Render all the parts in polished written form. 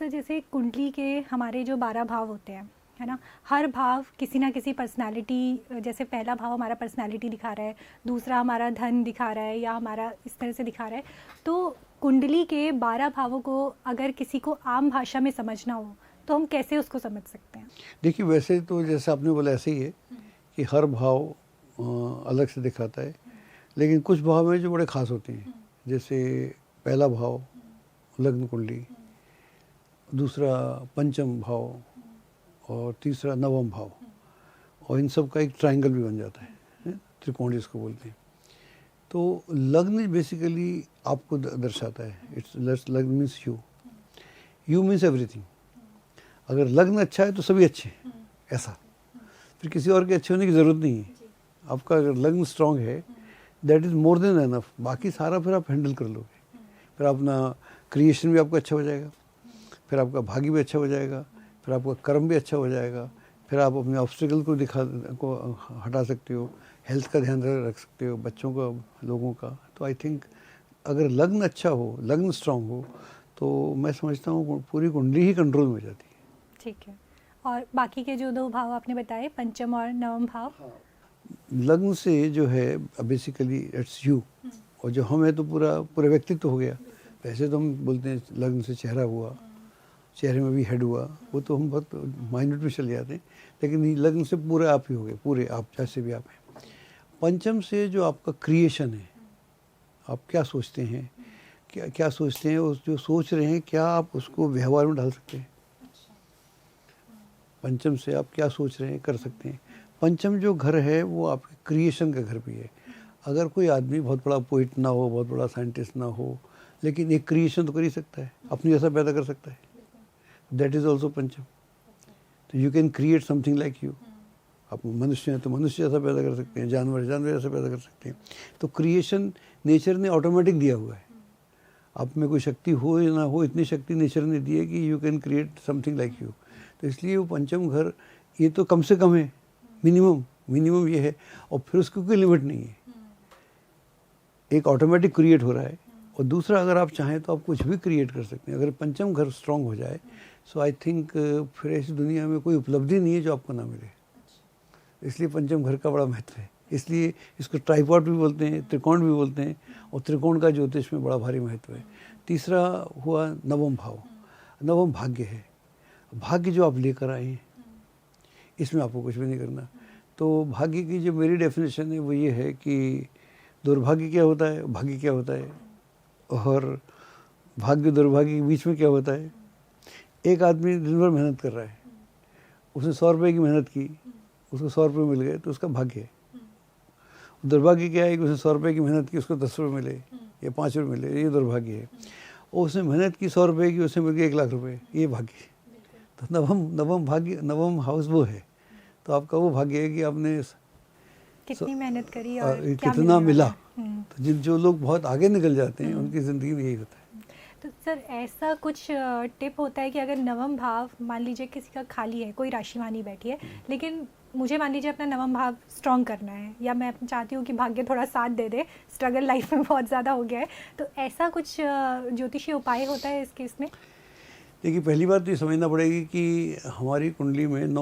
Sir जैसे कुंडली के हमारे जो 12 भाव होते हैं, है ना, हर भाव किसी ना किसी पर्सनालिटी, जैसे पहला भाव हमारा पर्सनालिटी दिखा रहा है, दूसरा हमारा धन दिखा रहा है या हमारा इस तरह से दिखा रहा है। तो कुंडली के 12 भावों को अगर किसी को आम भाषा में समझना हो तो हम कैसे उसको समझ सकते हैं? देखिए, वैसे तो जैसे आपने बोला ऐसे ही है कि हर भाव अलग से दिखाता है, लेकिन कुछ भाव हैं जो बड़े ख़ास होते हैं। जैसे पहला भाव लग्न कुंडली, दूसरा पंचम भाव और तीसरा नवम भाव, और इन सब का एक ट्रायंगल भी बन जाता है, त्रिकोण जिसको बोलते हैं। तो लग्न बेसिकली आपको दर्शाता है। इट्स लग्न मीन्स यू मीन्स एवरीथिंग। अगर लग्न अच्छा है तो सभी अच्छे हैं, ऐसा। फिर किसी और के अच्छे होने की ज़रूरत नहीं है। आपका अगर लग्न स्ट्रांग है, that is more than enough. बाकी सारा फिर आप हैंडल कर लोगे। फिर अपना क्रिएशन भी आपका अच्छा हो जाएगा, फिर आपका भाग्य भी अच्छा हो जाएगा, फिर आपका कर्म भी अच्छा हो जाएगा, फिर आप अपने ऑब्स्टिकल को हटा सकते हो, हेल्थ का ध्यान रख सकते हो, बच्चों का, लोगों का। तो आई थिंक अगर लग्न अच्छा हो, लग्न स्ट्रांग हो, तो मैं समझता हूँ पूरी कुंडली ही कंट्रोल में हो जाती है। ठीक है। और बाकी के जो 2 भाव आपने बताए, पंचम और नवम भाव? लग्न से जो है बेसिकली इट्स यू, और जो हम है तो पूरा व्यक्तित्व हो गया। वैसे तो हम बोलते हैं लग्न से चेहरा हुआ, चेहरे में भी हेड हुआ, वो तो हम बहुत माइन्यूट में चले जाते हैं, लेकिन लग्न से पूरे आप ही हो गए, पूरे आप जैसे भी आप हैं। पंचम से जो आपका क्रिएशन है, आप क्या सोचते हैं, क्या सोचते हैं, उस जो सोच रहे हैं क्या आप उसको व्यवहार में डाल सकते हैं। पंचम से आप क्या सोच रहे हैं कर सकते हैं। पंचम जो घर है वो आपके क्रिएशन का घर भी है। अगर कोई आदमी बहुत बड़ा पोइट ना हो, बहुत बड़ा साइंटिस्ट ना हो, लेकिन एक क्रिएशन तो कर ही सकता है, अपनी जैसा पैदा कर सकता है। दैट इज़ ऑल्सो पंचम। तो you can create something like you. आप मनुष्य हैं तो मनुष्य जैसा पैदा कर सकते हैं, जानवर जैसा पैदा कर सकते हैं। तो क्रिएशन नेचर ने ऑटोमेटिक दिया हुआ है। आप में कोई शक्ति हो या ना हो, इतनी शक्ति नेचर ने दी है कि you can create something like you. तो इसलिए वो पंचम घर ये तो कम से कम है, मिनिमम ये है, और फिर उसकी कोई लिमिट नहीं है। एक ऑटोमेटिक क्रिएट हो रहा है, और दूसरा अगर आप चाहें तो आप कुछ भी क्रिएट कर सकते हैं। अगर पंचम घर स्ट्रांग हो जाए, सो आई थिंक फिर ऐसी दुनिया में कोई उपलब्धि नहीं है जो आपको ना मिले। इसलिए पंचम घर का बड़ा महत्व है। इसलिए इसको ट्राइपॉड भी बोलते हैं, त्रिकोण भी बोलते हैं, और त्रिकोण का ज्योतिष में बड़ा भारी महत्व है। तीसरा हुआ नवम भाव। नवम भाग्य है, भाग्य जो आप लेकर आए हैं, इसमें आपको कुछ भी नहीं करना। तो भाग्य की जो मेरी डेफिनेशन है वो ये है कि दुर्भाग्य क्या होता है, भाग्य क्या होता है, और भाग्य दुर्भाग्य के बीच में क्या होता है। एक आदमी दिन भर मेहनत कर रहा है, उसने 100 रुपये की मेहनत की, उसको 100 रुपये मिल गए तो उसका भाग्य है। दुर्भाग्य क्या है कि उसने 100 रुपये की मेहनत की, उसको 10 रुपये मिले या 5 रुपये मिले, ये दुर्भाग्य है। और उसने मेहनत की 100 रुपये की, उसे मिल गए 1 लाख रुपये, ये भाग्य है। तो नवम भाग्य, नवम हाउस वो है। तो आपका वो भाग्य है कि आपने कितनी मेहनत करी और कितना मिला। तो जो लोग बहुत आगे निकल जाते हैं उनकी ज़िंदगी में यही होता है। तो सर ऐसा कुछ टिप होता है कि अगर नवम भाव मान लीजिए किसी का खाली है, कोई राशिवानी बैठी है, लेकिन मुझे मान लीजिए अपना नवम भाव स्ट्रॉन्ग करना है, या मैं चाहती हूँ कि भाग्य थोड़ा साथ दे दे, स्ट्रगल लाइफ में बहुत ज़्यादा हो गया है, तो ऐसा कुछ ज्योतिषीय उपाय होता है इस केस में? देखिए, पहली बात तो ये समझना पड़ेगी कि हमारी कुंडली में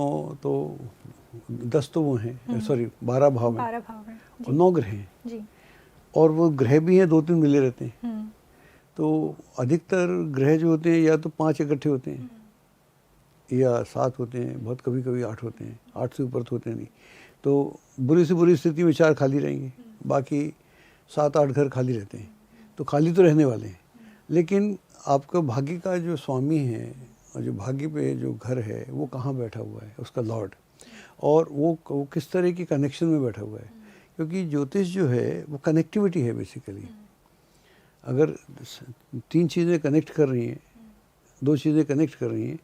10 तो वो हैं, सॉरी 12 भाव हैं, 12 भाव हैं और 9 ग्रह हैं जी, और वो ग्रह भी हैं, 2-3 मिले रहते हैं। तो अधिकतर ग्रह जो होते हैं या तो 5 इकट्ठे होते हैं या 7 होते हैं, बहुत कभी कभी 8 होते हैं, 8 से ऊपर तो होते नहीं। तो बुरी से बुरी स्थिति में 4 खाली रहेंगे, बाकी 7-8 घर खाली रहते हैं। तो खाली तो रहने वाले हैं, लेकिन आपका भाग्य का जो स्वामी है और जो भाग्य पे जो घर है वो कहाँ बैठा हुआ है, उसका लॉर्ड, और वो किस तरह की कनेक्शन में बैठा हुआ है। क्योंकि ज्योतिष जो है वो कनेक्टिविटी है बेसिकली। अगर 3 चीज़ें कनेक्ट कर रही हैं, 2 चीज़ें कनेक्ट कर रही हैं,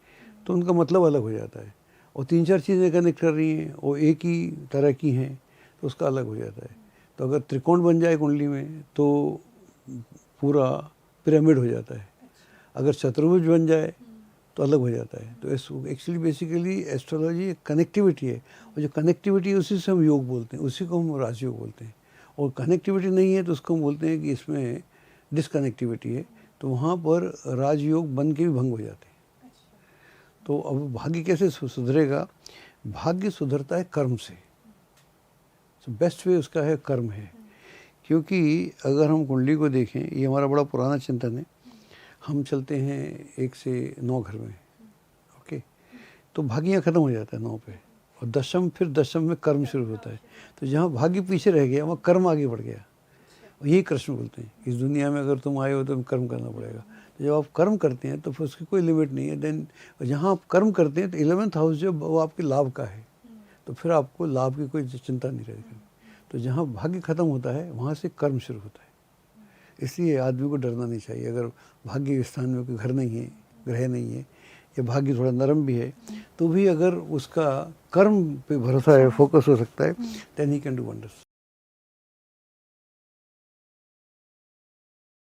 तो उनका मतलब अलग हो जाता है। और 3-4 चीज़ें कनेक्ट कर रही हैं और एक ही तरह की हैं तो उसका अलग हो जाता है। तो अगर त्रिकोण बन जाए कुंडली में तो पूरा पिरामिड हो जाता है। अगर चतुर्भुज बन जाए तो अलग हो जाता है। तो एक्चुअली बेसिकली एस्ट्रोलॉजी एक कनेक्टिविटी है, और जो कनेक्टिविटी है उसी से हम योग बोलते हैं, उसी को हम राजयोग बोलते हैं। और कनेक्टिविटी नहीं है तो उसको हम बोलते हैं कि इसमें डिसकनेक्टिविटी है, तो वहाँ पर राजयोग बन के भी भंग हो जाते हैं। तो अब भाग्य कैसे सुधरेगा? भाग्य सुधरता है कर्म से। तो बेस्ट वे उसका है कर्म है। क्योंकि अगर हम कुंडली को देखें, ये हमारा बड़ा पुराना चिंतन है, हम चलते हैं 1 से 9 घर में, ओके, तो भाग्य यहाँ खत्म हो जाता है 9 पे, और दशम, फिर दशम में कर्म शुरू होता है। तो जहाँ भाग्य पीछे रह गया वहाँ कर्म आगे बढ़ गया। और यही कृष्ण बोलते हैं, इस दुनिया में अगर तुम आए हो तो तुम कर्म करना पड़ेगा। तो जब आप कर्म करते हैं तो फिर उसकी कोई लिमिट नहीं है। देन जहाँ आप कर्म करते हैं तो 11th हाउस जो वो आपके लाभ का है, तो फिर आपको लाभ की कोई चिंता नहीं रहेगी। तो जहाँ भाग्य खत्म होता है वहाँ से कर्म शुरू होता है। इसलिए आदमी को डरना नहीं चाहिए। अगर भाग्य स्थान में कोई घर नहीं है, ग्रह नहीं है, या भाग्य थोड़ा नरम भी है, तो भी अगर उसका कर्म पे भरोसा है, फोकस हो सकता है, then he can do wonders.